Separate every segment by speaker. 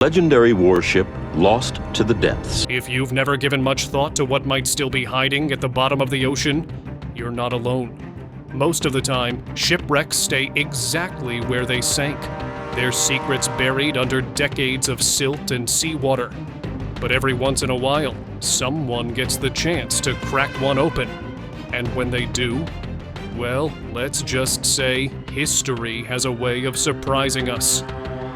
Speaker 1: Legendary warship lost to the depths.
Speaker 2: If you've never given much thought to what might still be hiding at the bottom of the ocean, you're not alone. Most of the time, shipwrecks stay exactly where they sank, their secrets buried under decades of silt and seawater. But every once in a while, someone gets the chance to crack one open. And when they do, well, let's just say history has a way of surprising us.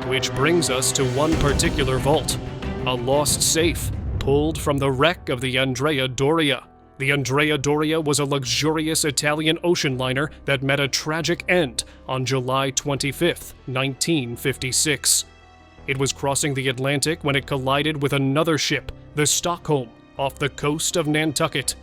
Speaker 2: Which brings us to one particular vault, a lost safe pulled from the wreck of the Andrea Doria. The Andrea Doria was a luxurious Italian ocean liner that met a tragic end on July 25, 1956. It was crossing the Atlantic when it collided with another ship, the Stockholm, off the coast of Nantucket.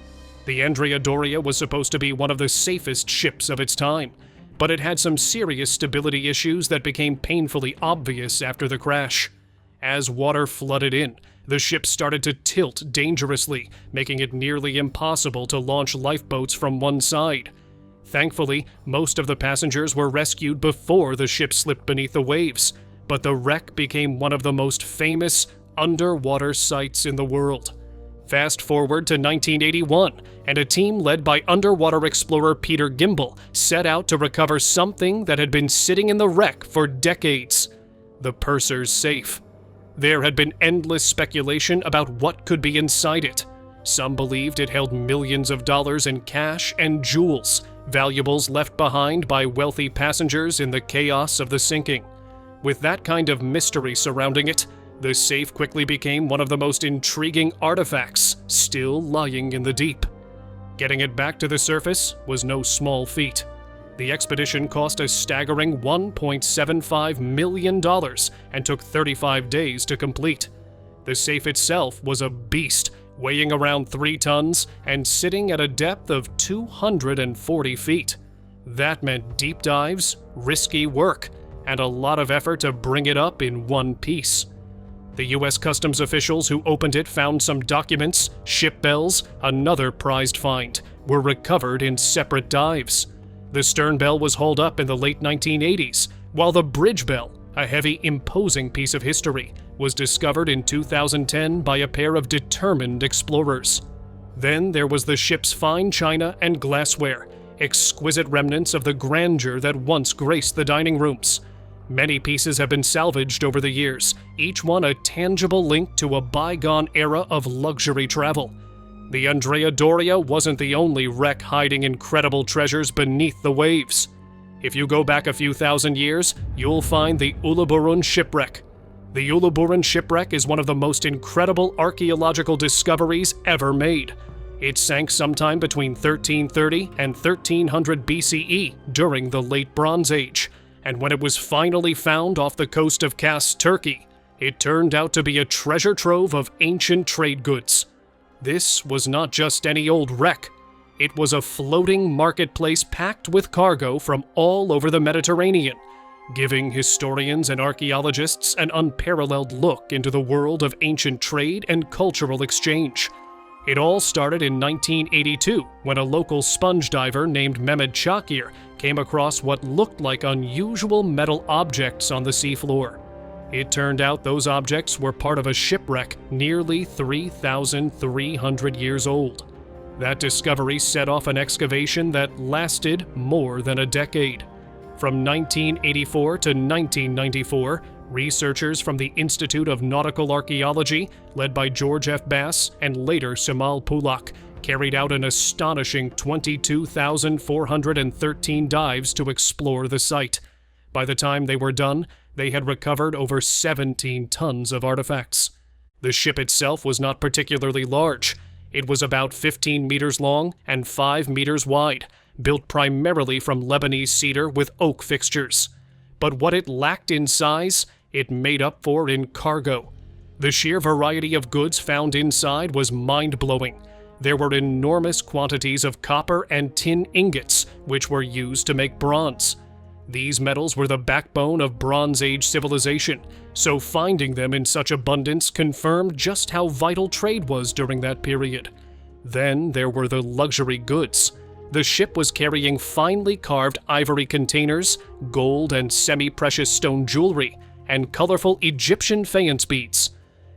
Speaker 2: The Andrea Doria was supposed to be one of the safest ships of its time, but it had some serious stability issues that became painfully obvious after the crash. As water flooded in, the ship started to tilt dangerously, making it nearly impossible to launch lifeboats from one side. Thankfully, most of the passengers were rescued before the ship slipped beneath the waves, but the wreck became one of the most famous underwater sites in the world. Fast forward to 1981, and a team led by underwater explorer Peter Gimbel set out to recover something that had been sitting in the wreck for decades: the purser's safe. There had been endless speculation about what could be inside it. Some believed it held millions of dollars in cash and jewels, valuables left behind by wealthy passengers in the chaos of the sinking. With that kind of mystery surrounding it, the safe quickly became one of the most intriguing artifacts still lying in the deep. Getting it back to the surface was no small feat. The expedition cost a staggering $1.75 million and took 35 days to complete. The safe itself was a beast, weighing around 3 tons and sitting at a depth of 240 feet. That meant deep dives, risky work, and a lot of effort to bring it up in one piece. The U.S. Customs officials who opened it found some documents, ship bells, another prized find, were recovered in separate dives. The stern bell was hauled up in the late 1980s, while the bridge bell, a heavy, imposing piece of history, was discovered in 2010 by a pair of determined explorers. Then there was the ship's fine china and glassware, exquisite remnants of the grandeur that once graced the dining rooms. Many pieces have been salvaged over the years, each one a tangible link to a bygone era of luxury travel. The Andrea Doria wasn't the only wreck hiding incredible treasures beneath the waves. If you go back a few thousand years, you'll find the Uluburun shipwreck. The Uluburun shipwreck is one of the most incredible archaeological discoveries ever made. It sank sometime between 1330 and 1300 BCE during the Late Bronze Age. And when it was finally found off the coast of Kars, Turkey, it turned out to be a treasure trove of ancient trade goods. This was not just any old wreck. It was a floating marketplace packed with cargo from all over the Mediterranean, giving historians and archaeologists an unparalleled look into the world of ancient trade and cultural exchange. It all started in 1982 when a local sponge diver named Mehmed Shakir came across what looked like unusual metal objects on the seafloor. It turned out those objects were part of a shipwreck nearly 3,300 years old. That discovery set off an excavation that lasted more than a decade. From 1984 to 1994, researchers from the Institute of Nautical Archaeology, led by George F. Bass and later Samal Pulak, carried out an astonishing 22,413 dives to explore the site. By the time they were done, they had recovered over 17 tons of artifacts. The ship itself was not particularly large. It was about 15 meters long and 5 meters wide, built primarily from Lebanese cedar with oak fixtures. But what it lacked in size, it made up for in cargo. The sheer variety of goods found inside was mind-blowing. There were enormous quantities of copper and tin ingots, which were used to make bronze. These metals were the backbone of Bronze Age civilization, so finding them in such abundance confirmed just how vital trade was during that period. Then there were the luxury goods. The ship was carrying finely carved ivory containers, gold and semi-precious stone jewelry, and colorful Egyptian faience beads.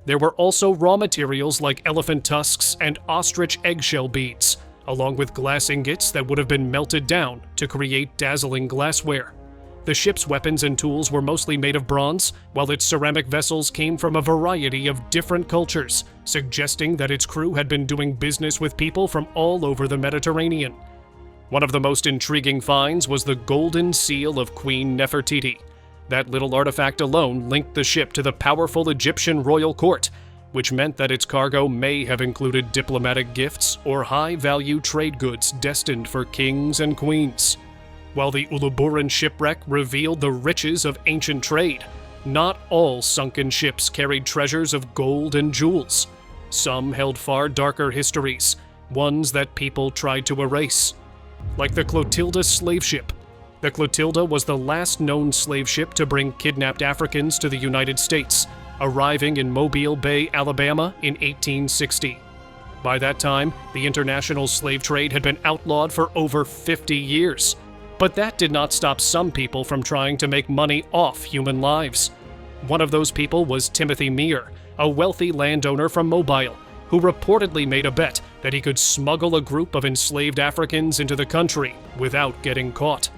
Speaker 2: There were also raw materials like elephant tusks and ostrich eggshell beads, along with glass ingots that would have been melted down to create dazzling glassware. The ship's weapons and tools were mostly made of bronze, while its ceramic vessels came from a variety of different cultures, suggesting that its crew had been doing business with people from all over the Mediterranean. One of the most intriguing finds was the golden seal of Queen Nefertiti. That little artifact alone linked the ship to the powerful Egyptian royal court, which meant that its cargo may have included diplomatic gifts or high-value trade goods destined for kings and queens. While the Uluburun shipwreck revealed the riches of ancient trade, not all sunken ships carried treasures of gold and jewels. Some held far darker histories, ones that people tried to erase. Like the Clotilda slave ship. The Clotilda was the last known slave ship to bring kidnapped Africans to the United States, arriving in Mobile Bay, Alabama in 1860. By that time, the international slave trade had been outlawed for over 50 years. But that did not stop some people from trying to make money off human lives. One of those people was Timothy Meir, a wealthy landowner from Mobile, who reportedly made a bet that he could smuggle a group of enslaved Africans into the country without getting caught.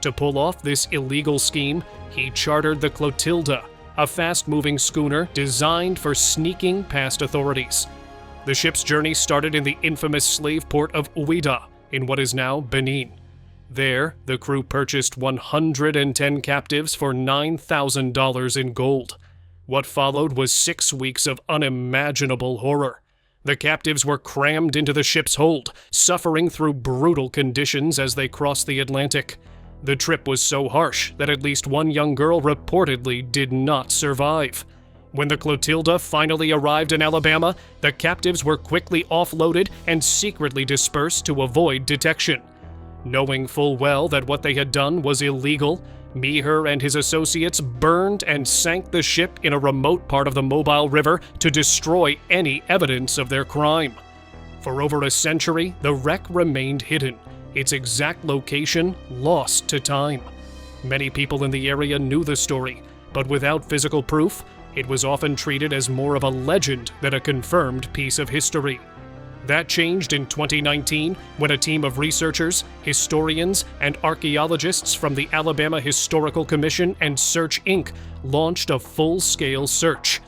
Speaker 2: To pull off this illegal scheme, he chartered the Clotilda, a fast-moving schooner designed for sneaking past authorities. The ship's journey started in the infamous slave port of Ouidah, in what is now Benin. There, the crew purchased 110 captives for $9,000 in gold. What followed was 6 weeks of unimaginable horror. The captives were crammed into the ship's hold, suffering through brutal conditions as they crossed the Atlantic. The trip was so harsh that at least one young girl reportedly did not survive. When the Clotilda finally arrived in Alabama, the captives were quickly offloaded and secretly dispersed to avoid detection. Knowing full well that what they had done was illegal, Meher and his associates burned and sank the ship in a remote part of the Mobile River to destroy any evidence of their crime. For over a century, the wreck remained hidden, its exact location lost to time. Many people in the area knew the story, but without physical proof, it was often treated as more of a legend than a confirmed piece of history. That changed in 2019 when a team of researchers, historians, and archaeologists from the Alabama Historical Commission and Search Inc. launched a full-scale search.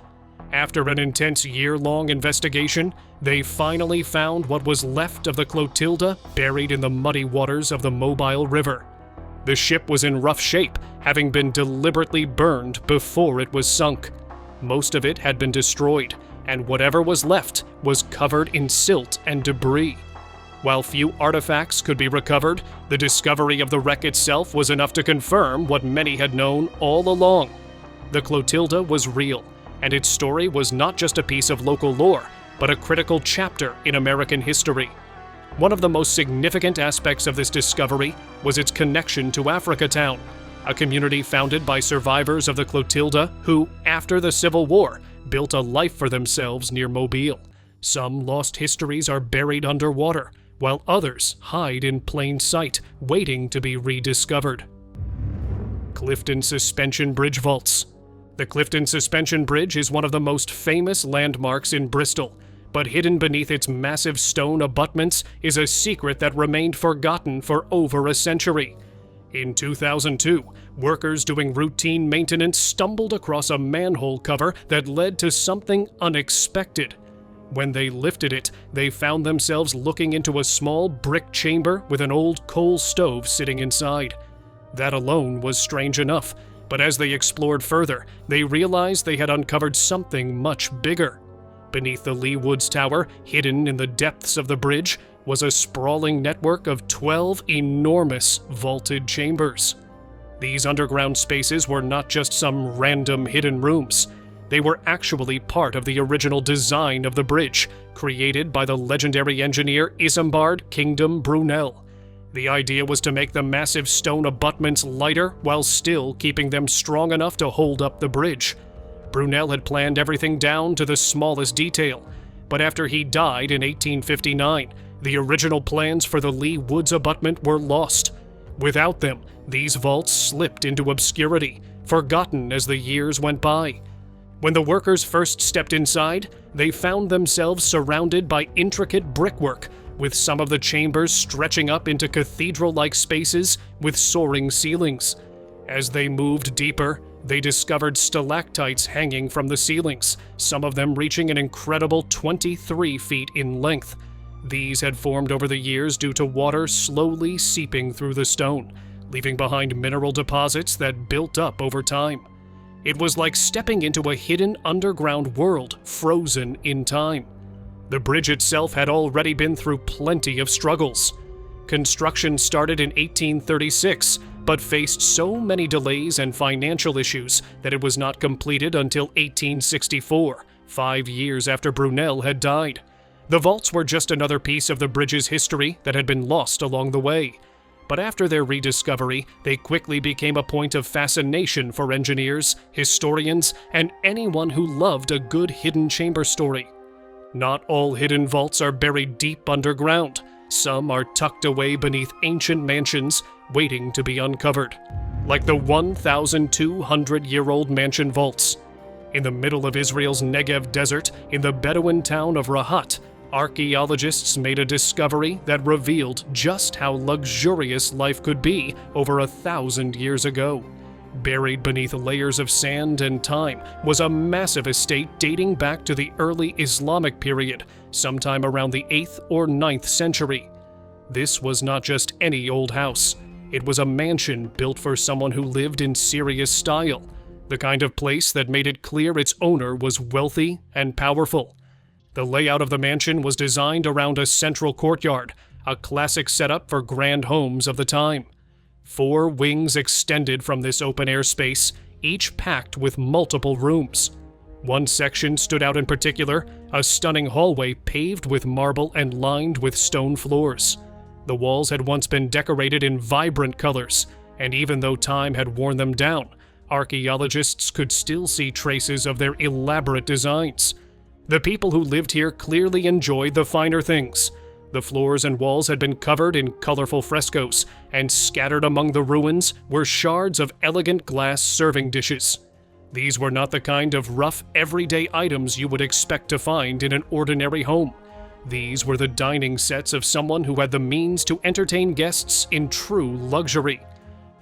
Speaker 2: After an intense year-long investigation, they finally found what was left of the Clotilda buried in the muddy waters of the Mobile River. The ship was in rough shape, having been deliberately burned before it was sunk. Most of it had been destroyed, and whatever was left was covered in silt and debris. While few artifacts could be recovered, the discovery of the wreck itself was enough to confirm what many had known all along. The Clotilda was real, and its story was not just a piece of local lore, but a critical chapter in American history. One of the most significant aspects of this discovery was its connection to Africatown, a community founded by survivors of the Clotilda who, after the Civil War, built a life for themselves near Mobile. Some lost histories are buried underwater, while others hide in plain sight, waiting to be rediscovered. Clifton Suspension Bridge Vaults. The Clifton Suspension Bridge is one of the most famous landmarks in Bristol, but hidden beneath its massive stone abutments is a secret that remained forgotten for over a century. In 2002, workers doing routine maintenance stumbled across a manhole cover that led to something unexpected. When they lifted it, they found themselves looking into a small brick chamber with an old coal stove sitting inside. That alone was strange enough, but as they explored further, they realized they had uncovered something much bigger. Beneath the Lee Woods Tower, hidden in the depths of the bridge, was a sprawling network of 12 enormous vaulted chambers. These underground spaces were not just some random hidden rooms. They were actually part of the original design of the bridge, created by the legendary engineer Isambard Kingdom Brunel. The idea was to make the massive stone abutments lighter while still keeping them strong enough to hold up the bridge. Brunel had planned everything down to the smallest detail, but after he died in 1859, the original plans for the Lee Woods abutment were lost. Without them, these vaults slipped into obscurity, forgotten as the years went by. When the workers first stepped inside, they found themselves surrounded by intricate brickwork, with some of the chambers stretching up into cathedral-like spaces with soaring ceilings. As they moved deeper, they discovered stalactites hanging from the ceilings, some of them reaching an incredible 23 feet in length. These had formed over the years due to water slowly seeping through the stone, leaving behind mineral deposits that built up over time. It was like stepping into a hidden underground world, frozen in time. The bridge itself had already been through plenty of struggles. Construction started in 1836, but faced so many delays and financial issues that it was not completed until 1864, 5 years after Brunel had died. The vaults were just another piece of the bridge's history that had been lost along the way. But after their rediscovery, they quickly became a point of fascination for engineers, historians, and anyone who loved a good hidden chamber story. Not all hidden vaults are buried deep underground. Some are tucked away beneath ancient mansions, waiting to be uncovered, like the 1,200-year-old mansion vaults. In the middle of Israel's Negev desert, in the Bedouin town of Rahat, archaeologists made a discovery that revealed just how luxurious life could be over 1,000 years ago. Buried beneath layers of sand and time was a massive estate dating back to the early Islamic period, sometime around the 8th or 9th century. This was not just any old house. It was a mansion built for someone who lived in serious style, the kind of place that made it clear its owner was wealthy and powerful. The layout of the mansion was designed around a central courtyard, a classic setup for grand homes of the time. 4 wings extended from this open-air space, each packed with multiple rooms. One section stood out in particular, a stunning hallway paved with marble and lined with stone floors. The walls had once been decorated in vibrant colors, and even though time had worn them down, archaeologists could still see traces of their elaborate designs. The people who lived here clearly enjoyed the finer things. The floors and walls had been covered in colorful frescoes, and scattered among the ruins were shards of elegant glass serving dishes. These were not the kind of rough, everyday items you would expect to find in an ordinary home. These were the dining sets of someone who had the means to entertain guests in true luxury.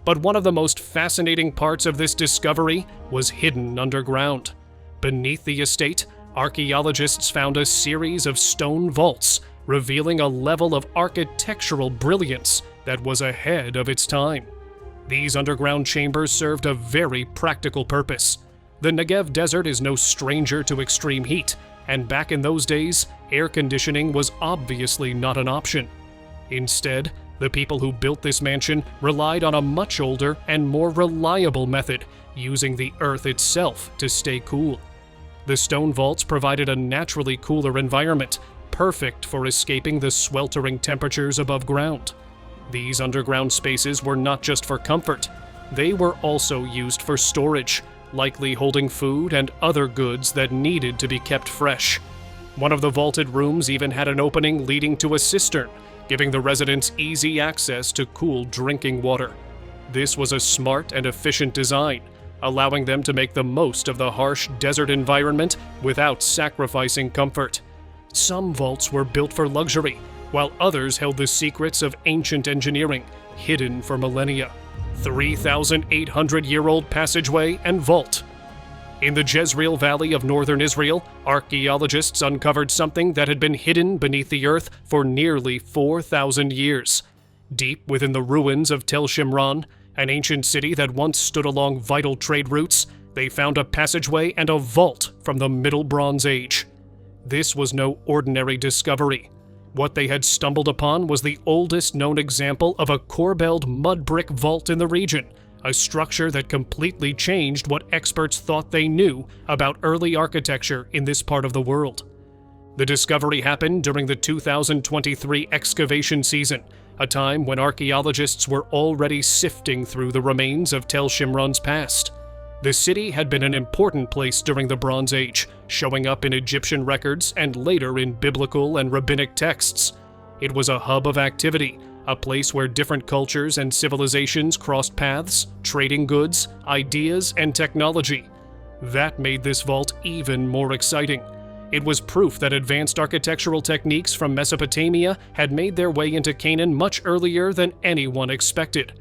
Speaker 2: But one of the most fascinating parts of this discovery was hidden underground. Beneath the estate, archaeologists found a series of stone vaults, revealing a level of architectural brilliance that was ahead of its time. These underground chambers served a very practical purpose. The Negev desert is no stranger to extreme heat, and back in those days, air conditioning was obviously not an option. Instead, the people who built this mansion relied on a much older and more reliable method, using the earth itself to stay cool. The stone vaults provided a naturally cooler environment, perfect for escaping the sweltering temperatures above ground. These underground spaces were not just for comfort, they were also used for storage, likely holding food and other goods that needed to be kept fresh. One of the vaulted rooms even had an opening leading to a cistern, giving the residents easy access to cool drinking water. This was a smart and efficient design, allowing them to make the most of the harsh desert environment without sacrificing comfort. Some vaults were built for luxury, while others held the secrets of ancient engineering, hidden for millennia. 3,800-year-old passageway and vault. In the Jezreel Valley of northern Israel, archaeologists uncovered something that had been hidden beneath the earth for nearly 4,000 years. Deep within the ruins of Tel Shimron, an ancient city that once stood along vital trade routes, they found a passageway and a vault from the Middle Bronze Age. This was no ordinary discovery. What they had stumbled upon was the oldest known example of a corbelled mud brick vault in the region, a structure that completely changed what experts thought they knew about early architecture in this part of the world. The discovery happened during the 2023 excavation season, a time when archaeologists were already sifting through the remains of Tel Shimron's past. The city had been an important place during the Bronze Age, showing up in Egyptian records and later in biblical and rabbinic texts. It was a hub of activity, a place where different cultures and civilizations crossed paths, trading goods, ideas, and technology. That made this vault even more exciting. It was proof that advanced architectural techniques from Mesopotamia had made their way into Canaan much earlier than anyone expected.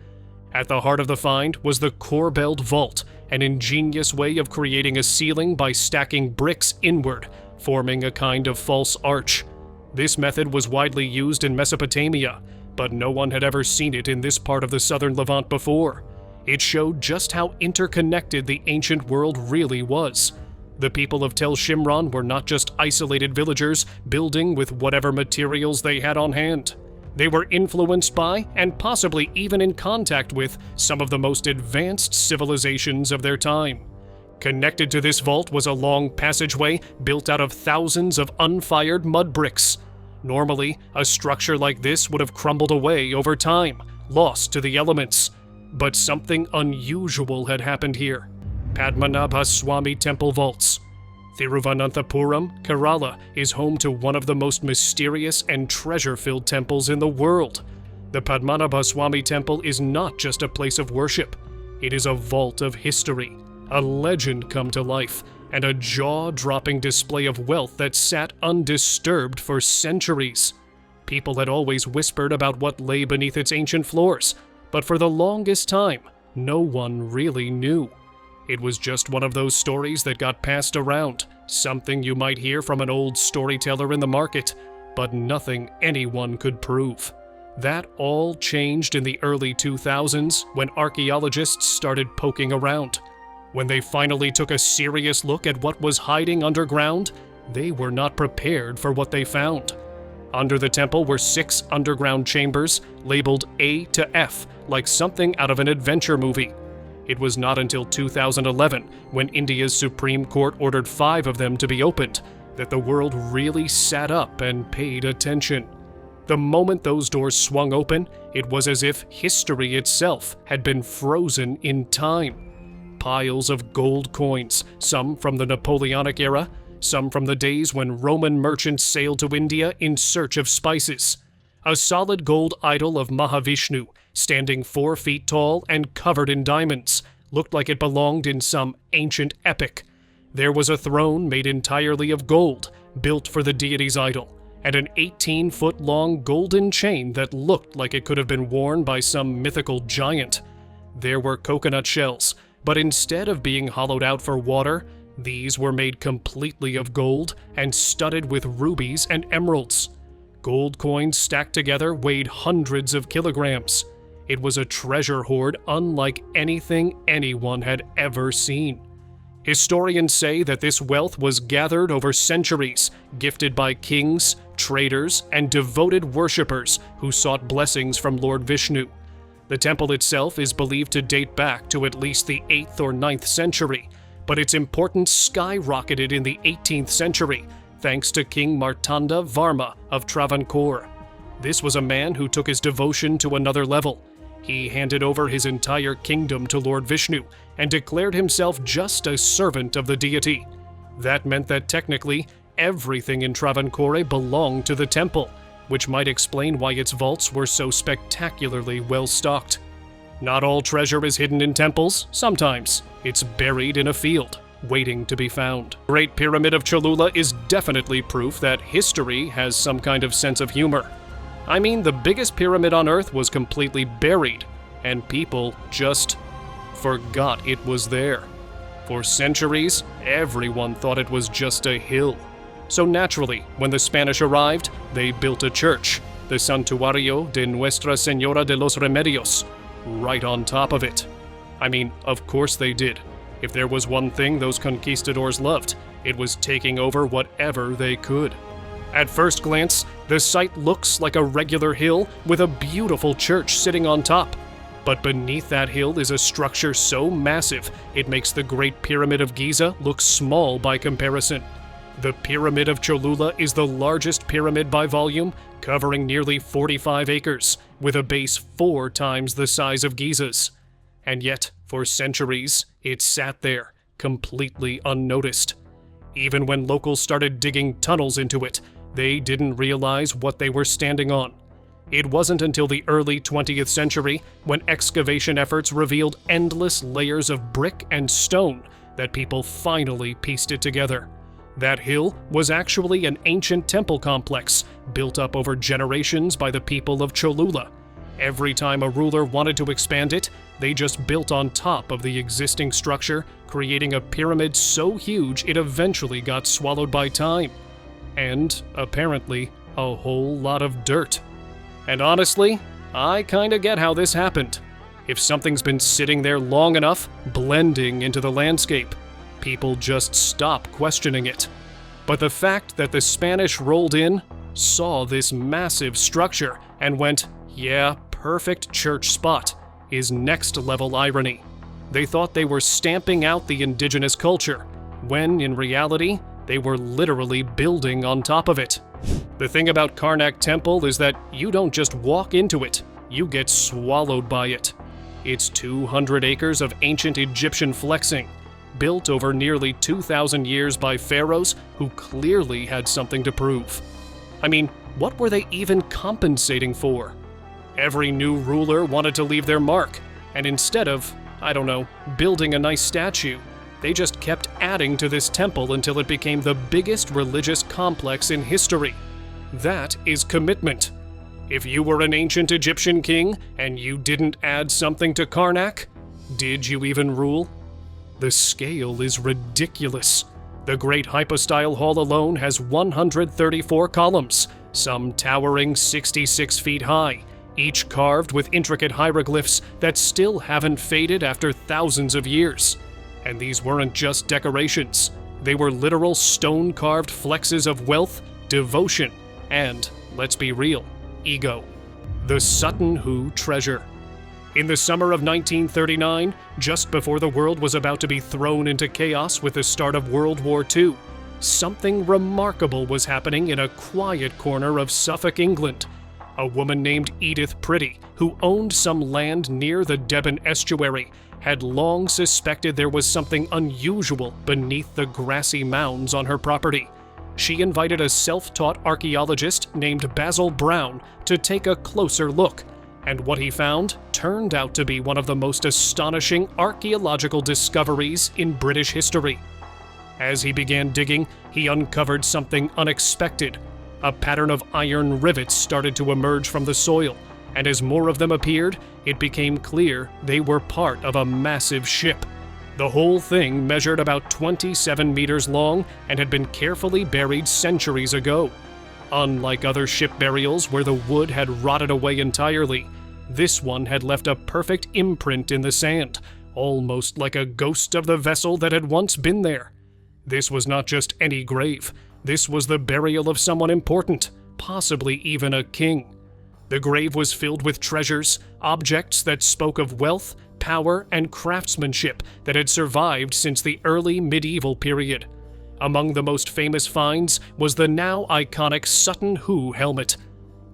Speaker 2: At the heart of the find was the Corbelled Vault, an ingenious way of creating a ceiling by stacking bricks inward, forming a kind of false arch. This method was widely used in Mesopotamia, but no one had ever seen it in this part of the southern Levant before. It showed just how interconnected the ancient world really was. The people of Tel Shimron were not just isolated villagers building with whatever materials they had on hand. They were influenced by, and possibly even in contact with, some of the most advanced civilizations of their time. Connected to this vault was a long passageway built out of thousands of unfired mud bricks. Normally, a structure like this would have crumbled away over time, lost to the elements. But something unusual had happened here. Padmanabha Swami Temple Vaults. Thiruvananthapuram, Kerala, is home to one of the most mysterious and treasure-filled temples in the world. The Padmanabha Swami Temple is not just a place of worship. It is a vault of history, a legend come to life, and a jaw-dropping display of wealth that sat undisturbed for centuries. People had always whispered about what lay beneath its ancient floors, but for the longest time, no one really knew. It was just one of those stories that got passed around, something you might hear from an old storyteller in the market, but nothing anyone could prove. That all changed in the early 2000s when archaeologists started poking around. When they finally took a serious look at what was hiding underground, they were not prepared for what they found. Under the temple were 6 underground chambers, labeled A to F, like something out of an adventure movie. It was not until 2011, when India's Supreme Court ordered 5 of them to be opened, that the world really sat up and paid attention. The moment those doors swung open, it was as if history itself had been frozen in time. Piles of gold coins, some from the Napoleonic era, some from the days when Roman merchants sailed to India in search of spices. A solid gold idol of Mahavishnu, standing 4 feet tall and covered in diamonds, looked like it belonged in some ancient epic. There was a throne made entirely of gold, built for the deity's idol, and an 18-foot-long golden chain that looked like it could have been worn by some mythical giant. There were coconut shells, but instead of being hollowed out for water, these were made completely of gold and studded with rubies and emeralds. Gold coins stacked together weighed hundreds of kilograms. It was a treasure hoard unlike anything anyone had ever seen. Historians say that this wealth was gathered over centuries, gifted by kings, traders, and devoted worshippers who sought blessings from Lord Vishnu. The temple itself is believed to date back to at least the 8th or 9th century, but its importance skyrocketed in the 18th century, thanks to King Martanda Varma of Travancore. This was a man who took his devotion to another level. He handed over his entire kingdom to Lord Vishnu and declared himself just a servant of the deity. That meant that technically, everything in Travancore belonged to the temple, which might explain why its vaults were so spectacularly well stocked. Not all treasure is hidden in temples. Sometimes it's buried in a field, waiting to be found. The Great Pyramid of Cholula is definitely proof that history has some kind of sense of humor. I mean, the biggest pyramid on Earth was completely buried, and people just forgot it was there. For centuries, everyone thought it was just a hill. So naturally, when the Spanish arrived, they built a church, the Santuario de Nuestra Señora de los Remedios, right on top of it. I mean, of course they did. If there was one thing those conquistadors loved, it was taking over whatever they could. At first glance, the site looks like a regular hill with a beautiful church sitting on top. But beneath that hill is a structure so massive, it makes the Great Pyramid of Giza look small by comparison. The Pyramid of Cholula is the largest pyramid by volume, covering nearly 45 acres, with a base 4 times the size of Giza's. And yet, for centuries, it sat there, completely unnoticed. Even when locals started digging tunnels into it, they didn't realize what they were standing on. It wasn't until the early 20th century, when excavation efforts revealed endless layers of brick and stone, that people finally pieced it together. That hill was actually an ancient temple complex, built up over generations by the people of Cholula. Every time a ruler wanted to expand it, they just built on top of the existing structure, creating a pyramid so huge it eventually got swallowed by time. And, apparently, a whole lot of dirt. And honestly, I kinda get how this happened. If something's been sitting there long enough, blending into the landscape, people just stop questioning it. But the fact that the Spanish rolled in, saw this massive structure, and went, yeah, perfect church spot, is next-level irony. They thought they were stamping out the indigenous culture, when in reality, they were literally building on top of it. The thing about Karnak Temple is that you don't just walk into it, you get swallowed by it. It's 200 acres of ancient Egyptian flexing, built over nearly 2,000 years by pharaohs who clearly had something to prove. I mean, what were they even compensating for? Every new ruler wanted to leave their mark, and instead of, I don't know, building a nice statue, they just kept adding to this temple until it became the biggest religious complex in history. That is commitment. If you were an ancient Egyptian king and you didn't add something to Karnak, did you even rule? The scale is ridiculous. The Great Hypostyle Hall alone has 134 columns, some towering 66 feet high, each carved with intricate hieroglyphs that still haven't faded after thousands of years. And these weren't just decorations. They were literal stone-carved flexes of wealth, devotion, and, let's be real, ego. The Sutton Hoo Treasure. In the summer of 1939, just before the world was about to be thrown into chaos with the start of World War II, something remarkable was happening in a quiet corner of Suffolk, England. A woman named Edith Pretty, who owned some land near the Deben estuary, had long suspected there was something unusual beneath the grassy mounds on her property. She invited a self-taught archaeologist named Basil Brown to take a closer look, and what he found turned out to be one of the most astonishing archaeological discoveries in British history. As he began digging, he uncovered something unexpected. A pattern of iron rivets started to emerge from the soil, and as more of them appeared, it became clear they were part of a massive ship. The whole thing measured about 27 meters long and had been carefully buried centuries ago. Unlike other ship burials where the wood had rotted away entirely, this one had left a perfect imprint in the sand, almost like a ghost of the vessel that had once been there. This was not just any grave. This was the burial of someone important, possibly even a king. The grave was filled with treasures, objects that spoke of wealth, power, and craftsmanship that had survived since the early medieval period. Among the most famous finds was the now iconic Sutton Hoo helmet.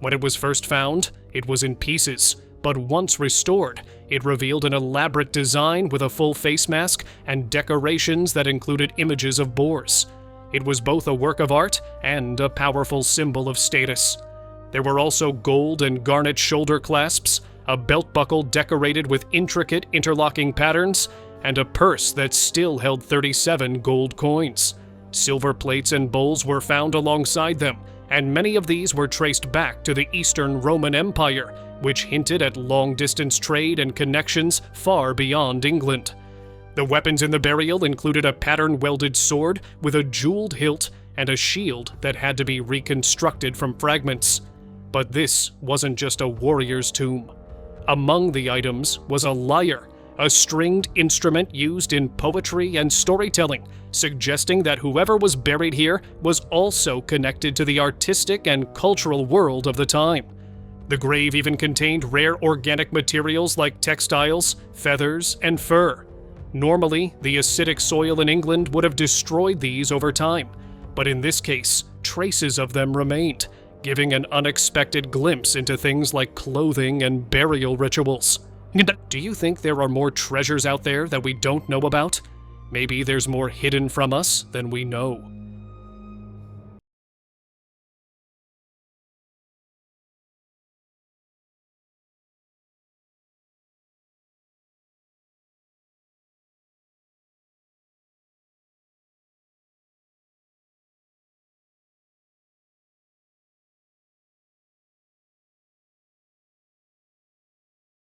Speaker 2: When it was first found, it was in pieces, but once restored, it revealed an elaborate design with a full face mask and decorations that included images of boars. It was both a work of art and a powerful symbol of status. There were also gold and garnet shoulder clasps, a belt buckle decorated with intricate interlocking patterns, and a purse that still held 37 gold coins. Silver plates and bowls were found alongside them, and many of these were traced back to the Eastern Roman Empire, which hinted at long-distance trade and connections far beyond England. The weapons in the burial included a pattern-welded sword with a jeweled hilt and a shield that had to be reconstructed from fragments. But this wasn't just a warrior's tomb. Among the items was a lyre, a stringed instrument used in poetry and storytelling, suggesting that whoever was buried here was also connected to the artistic and cultural world of the time. The grave even contained rare organic materials like textiles, feathers, and fur. Normally, the acidic soil in England would have destroyed these over time, but in this case, traces of them remained, giving an unexpected glimpse into things like clothing and burial rituals. Do you think there are more treasures out there that we don't know about? Maybe there's more hidden from us than we know.